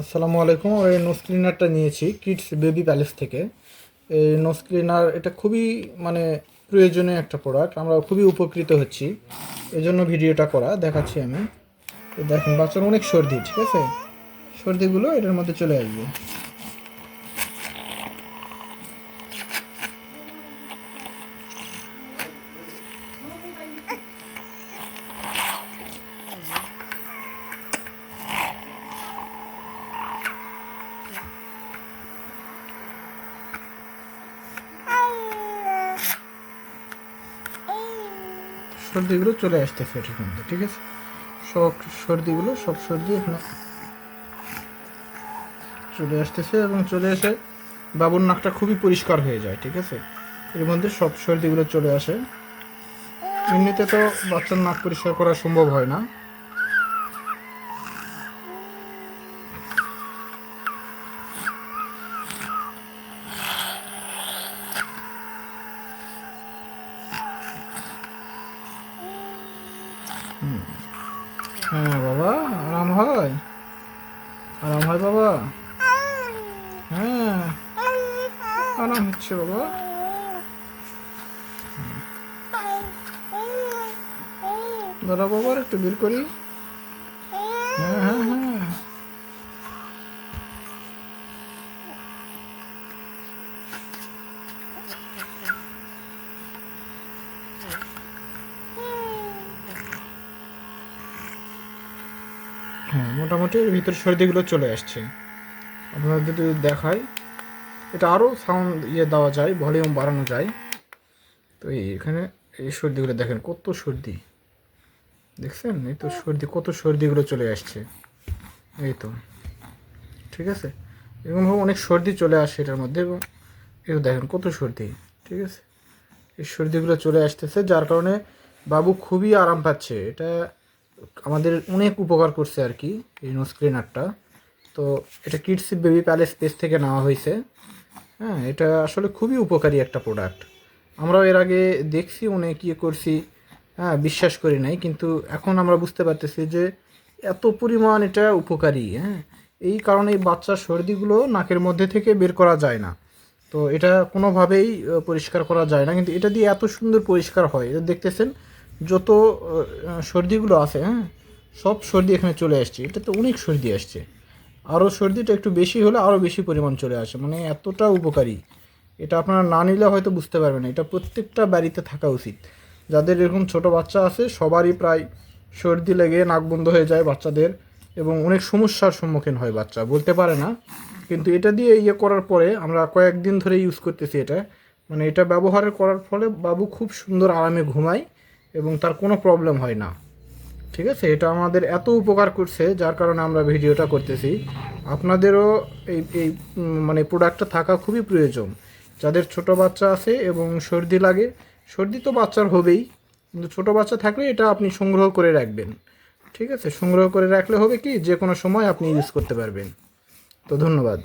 আসসালামু আলাইকুম। এই নোজ ক্লিনারটা নিয়েছি কিডস বেবি প্যালেস থেকে। এই নোজ ক্লিনার এটা খুবই প্রয়োজনীয় একটা প্রোডাক্ট, আমরা খুবই উপকৃত হচ্ছি, এই জন্য ভিডিওটা করা দেখাচ্ছি আমি। তো দেখেন বাচ্চার অনেক সর্দি, ঠিক আছে, সর্দিগুলো এটার মধ্যে চলে আসবে। সর্দিগুলো চলে আসতেছে এটার মধ্যে, ঠিক আছে, সব সর্দি এখানে চলে আসতেছে এবং চলে এসে বাবুর নাকটা খুবই পরিষ্কার হয়ে যায়, ঠিক আছে, এর মধ্যে সব সর্দিগুলো চলে আসে। এমনিতে তো বাচ্চার নাক পরিষ্কার করা সম্ভব হয় না। হ্যাঁ বাবা, আরাম হয়, আরাম হয় বাবা। হ্যাঁ, আরাম হচ্ছে বাবা। দাঁড়া বাবা, একটু বের করি। হ্যাঁ হ্যাঁ হ্যাঁ, হ্যাঁ মোটামুটি এর ভিতরে সর্দিগুলো চলে আসছে। আপনারা যদি দেখায়, এটা আরও সাউন্ড দেওয়া যায়, ভলিউম বাড়ানো যায়। তো এখানে এই সর্দিগুলো দেখেন, কত সর্দি দেখছেন, এই তো সর্দি, কত সর্দিগুলো চলে আসছে, এই তো, ঠিক আছে, এরকমভাবে অনেক সর্দি চলে আসছে এটার মধ্যে। এবং এই দেখেন কত সর্দি, ঠিক আছে, এই সর্দিগুলো চলে আসতেছে, যার কারণে বাবু খুবই আরাম পাচ্ছে। এটা আমাদের অনেক উপকার করছে আর কি, এই নোজ ক্লিনারটা। তো এটা কিডস বেবি প্যালেস পেজ থেকে নেওয়া হয়েছে। হ্যাঁ, এটা আসলে খুবই উপকারী একটা প্রোডাক্ট। আমরাও এর আগে দেখছি, অনেক করছি, হ্যাঁ, বিশ্বাস করি নাই, কিন্তু এখন আমরা বুঝতে পারতেছি যে এত পরিমাণ এটা উপকারী। হ্যাঁ, এই কারণে এই বাচ্চার সর্দিগুলো নাকের মধ্যে থেকে বের করা যায় না। তো এটা কোনোভাবেই পরিষ্কার করা যায় না, কিন্তু এটা দিয়ে এত সুন্দর পরিষ্কার হয়। এটা দেখতেছেন যত সর্দিগুলো আছে, হ্যাঁ, সব সর্দি এখানে চলে আসছে। এটা তো অনেক সর্দি আসছে, আরও সর্দিটা একটু বেশি হলে আরও বেশি পরিমাণ চলে আসে, এতটা উপকারী। এটা আপনারা না নিলে হয়তো বুঝতে পারবেন। এটা প্রত্যেকটা বাড়িতে থাকা উচিত। যাদের এরকম ছোট বাচ্চা আছে সবারই প্রায় সর্দি লেগে নাক বন্ধ হয়ে যায় বাচ্চাদের, এবং অনেক সমস্যার সম্মুখীন হয়, বাচ্চা বলতে পারে না। কিন্তু এটা দিয়ে করার পরে আমরা কয়েকদিন ধরে ইউজ করতেছি এটা, এটা ব্যবহার করার ফলে বাবু খুব সুন্দর আরামে ঘুমায় এবং তার কোনো প্রবলেম হয় না, ঠিক আছে। এটা আমাদের এত উপকার করছে, যার কারণে আমরা ভিডিওটা করতেছি। আপনাদেরও এই এই প্রোডাক্টটা থাকা খুবই প্রয়োজন। যাদের ছোট বাচ্চা আছে এবং সর্দি লাগে, সর্দি তো বাচ্চার হবেই, কিন্তু ছোট বাচ্চা থাকলে এটা আপনি সংগ্রহ করে রাখবেন, ঠিক আছে, সংগ্রহ করে রাখলে হবে কি, যে কোনো সময় আপনি ইউজ করতে পারবেন। তো ধন্যবাদ।